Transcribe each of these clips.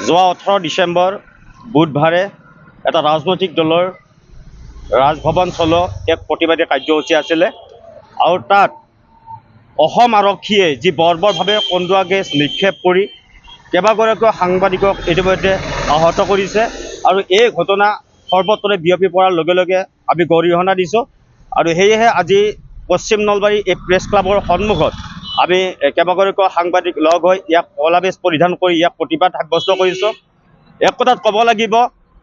যোৱা 18 ডিচেম্বৰ বুধবাৰে এটা ৰাজনৈতিক দলৰ ৰাজভৱন চলো এক প্ৰতিবাদী কাৰ্যসূচী আছিলে আৰু তাত অসম আৰক্ষীয়ে যি বৰ্বৰভাৱে কন্দুৱা গেছ নিক্ষেপ কৰি কেইবাগৰাকীও সাংবাদিকক ইতিমধ্যে আহত কৰিছে আৰু এই ঘটনা সৰ্বত্ৰে বিয়পি পৰাৰ লগে লগে আমি গৰিহণা দিছোঁ আৰু সেয়েহে আজি পশ্চিম নলবাৰী এই প্ৰেছ ক্লাবৰ সন্মুখত আমি কেইবাগৰাকীও সাংবাদিক লগ হৈ ইয়াক কলা বেজ পৰিধান কৰি ইয়াক প্ৰতিবাদ সাব্যস্ত কৰিছোঁ। এক কথাত ক'ব লাগিব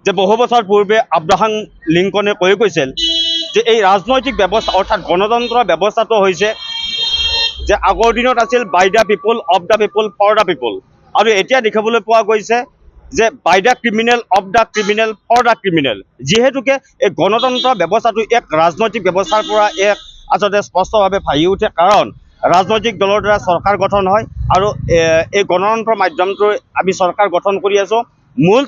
যে বহু বছৰ পূৰ্বে আব্ৰাহাম লিংকনে কৈ গৈছিল যে এই ৰাজনৈতিক ব্যৱস্থা অৰ্থাৎ গণতন্ত্ৰ ব্যৱস্থাটো হৈছে যে আগৰ দিনত আছিল by the people, of the people, for the people, আৰু এতিয়া দেখিবলৈ পোৱা গৈছে যে by the criminal, of the criminal, for the criminal. যিহেতুকে এই গণতন্ত্ৰ ব্যৱস্থাটো এক ৰাজনৈতিক ব্যৱস্থাৰ পৰা এক আচলতে স্পষ্টভাৱে ভাহি উঠে, কাৰণ ৰাজনৈতিক দলৰ দ্বাৰা চৰকাৰ গঠন হয় আৰু এই গণতন্ত্ৰৰ মাধ্যমটোৰে আমি চৰকাৰ গঠন কৰি আছোঁ। মূল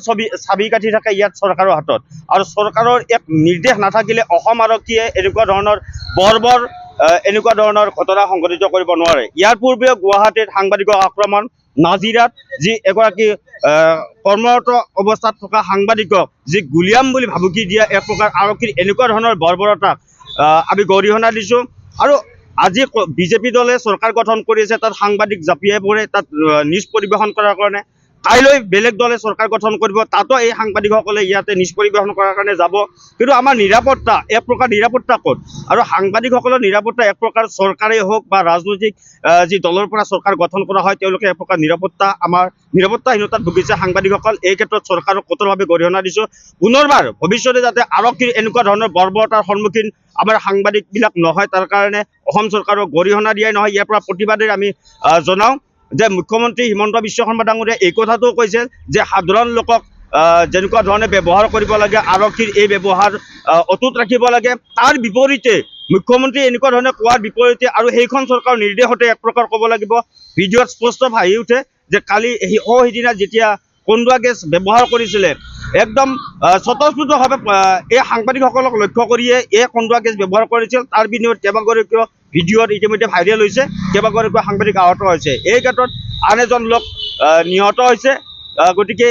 চাবিকাঠি থাকে ইয়াত চৰকাৰৰ হাতত, আৰু চৰকাৰৰ এক নিৰ্দেশ নাথাকিলে অসম আৰক্ষীয়ে এনেকুৱা ধৰণৰ ঘটনা সংঘটিত কৰিব নোৱাৰে। ইয়াৰ পূৰ্বেও গুৱাহাটীত সাংবাদিকৰ আক্ৰমণ, নাজিৰাত যি এগৰাকী কৰ্মৰত অৱস্থাত থকা সাংবাদিকক যি গুলিয়াম বুলি ভাবুকি দিয়া এক প্ৰকাৰ আৰক্ষীৰ এনেকুৱা ধৰণৰ বৰ্বৰতাক আমি গৰিহণা দিছোঁ। আৰু আজি বিজেপি দলে চৰকাৰ গঠন কৰিছে, তাত সাংবাদিক জাপিয়াই পৰে তাত নিউজ পৰিৱেশন কৰাৰ কাৰণে। কাইলৈ বেলেগ দলে চৰকাৰ গঠন কৰিব, তাতো এই সাংবাদিকসকলে ইয়াতে নিউজ পৰিৱেশন কৰাৰ কাৰণে যাব। কিন্তু আমাৰ নিৰাপত্তা এক প্ৰকাৰ নিৰাপত্তা ক'ত? আৰু সাংবাদিকসকলৰ নিৰাপত্তা এক প্ৰকাৰ চৰকাৰেই হওক বা ৰাজনৈতিক যি দলৰ পৰা চৰকাৰ গঠন কৰা হয় তেওঁলোকে এক প্ৰকাৰ নিৰাপত্তাহীনতাত ভুগিছে সাংবাদিকসকল। এই ক্ষেত্ৰত চৰকাৰক কঠোৰভাৱে গৰিহণা দিছোঁ। পুনৰবাৰ ভৱিষ্যতে যাতে আৰক্ষীৰ এনেকুৱা ধৰণৰ বৰ্বৰতাৰ সন্মুখীন আমাৰ সাংবাদিকবিলাক নহয়, তাৰ কাৰণে অসম চৰকাৰক গৰিহণা দিয়াই নহয়, ইয়াৰ পৰা প্ৰতিবাদেৰে আমি জনাওঁ যে মুখ্যমন্ত্ৰী হিমন্ত বিশ্ব শৰ্মা ডাঙৰীয়াই এই কথাটোও কৈছে যে সাধাৰণ লোকক যেনেকুৱা ধৰণে ব্যৱহাৰ কৰিব লাগে আৰক্ষীৰ এই ব্যৱহাৰ অটুট ৰাখিব লাগে। তাৰ বিপৰীতে মুখ্যমন্ত্ৰীয়ে এনেকুৱা ধৰণে কোৱাৰ বিপৰীতে আৰু সেইখন চৰকাৰৰ নিৰ্দেশতে এক প্ৰকাৰ ক'ব লাগিব ভিডিঅ'ত স্পষ্ট ভাহি উঠে যে কালি সিদিনা যেতিয়া কন্দুৱা গেছ ব্যৱহাৰ কৰিছিলে একদম স্বতঃস্ফূৰ্তভাৱে এই সাংবাদিকসকলক লক্ষ্য কৰিয়ে এই কন্দুৱা গেছ ব্যৱহাৰ কৰিছিল। তাৰ বিনিময়ত কেইবাগৰাকীও ভিডিঅ'ত ইতিমধ্যে ভাইৰেল হৈছে, কেইবাগৰাকীও সাংবাদিক আহত হৈছে, এই ক্ষেত্ৰত আন এজন লোক নিহত হৈছে। গতিকে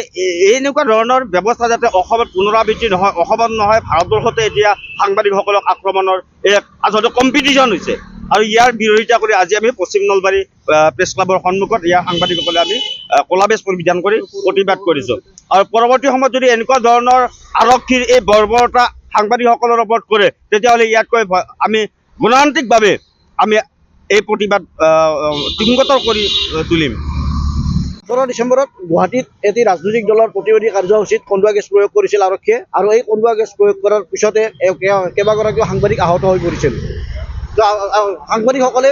এনেকুৱা ধৰণৰ ব্যৱস্থা যাতে অসমত পুনৰাবৃত্তি নহয়, অসমত নহয় ভাৰতবৰ্ষতে এতিয়া সাংবাদিকসকলক আক্ৰমণৰ এক আচলতে কম্পিটিশ্যন হৈছে, আৰু ইয়াৰ বিৰোধিতা কৰি আজি আমি পশ্চিম নলবাৰী প্ৰেছ ক্লাবৰ সন্মুখত ইয়াৰ সাংবাদিকসকলে আমি কলা বেজ পৰিধান কৰি প্ৰতিবাদ কৰিছোঁ। আৰু পৰৱৰ্তী সময়ত যদি এনেকুৱা ধৰণৰ আৰক্ষীৰ এই বৰ্বৰতা সাংবাদিকসকলৰ ওপৰত কৰে তেতিয়াহ'লে ইয়াতকৈ আমি গণতান্ত্ৰিকভাৱে আমি এই প্ৰতিবাদ তীব্ৰতৰ কৰি তুলিম। 18 ডিচেম্বৰত গুৱাহাটীত এটি ৰাজনৈতিক দলৰ প্ৰতিবাদী কাৰ্যসূচীত কন্দুৱা গেছ প্ৰয়োগ কৰিছিল আৰক্ষীয়ে, আৰু এই কন্দুৱা গেছ প্ৰয়োগ কৰাৰ পিছতে কেইবাগৰাকীও সাংবাদিক আহত হৈ পৰিছিল। সাংবাদিকসকলে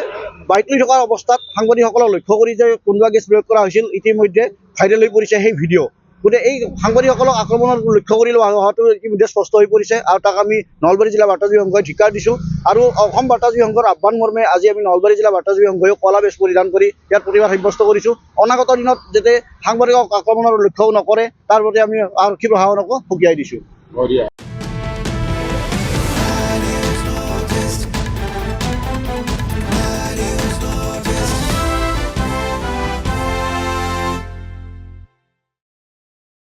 বাইক লৈ থকাৰ অৱস্থাত সাংবাদিকসকলক লক্ষ্য কৰি যে কন্দুৱা গেছ প্ৰয়োগ কৰা হৈছিল ইতিমধ্যে ভাইৰেল হৈ পৰিছে সেই ভিডিঅ'। গতিকে এই সাংবাদিকসকলক আক্ৰমণৰ লক্ষ্য কৰি হোৱাটো ইতিমধ্যে স্পষ্ট হৈ পৰিছে, আৰু তাক আমি নলবাৰী জিলা বাৰ্তাজীৱী সংঘই ধিক্কাৰ দিছোঁ। আৰু অসম বাৰ্তাজীৱী সংঘৰ আহ্বান মৰ্মে আজি আমি নলবাৰী জিলা বাৰ্তাজীৱী সংঘইও কলা বেজ পৰিধান কৰি ইয়াৰ প্ৰতিবাদ সাব্যস্ত কৰিছোঁ। অনাগত দিনত যাতে সাংবাদিকক আক্ৰমণৰ লক্ষ্যও নকৰে তাৰ প্ৰতি আমি আৰক্ষী প্ৰশাসনকো সকীয়াই দিছোঁ।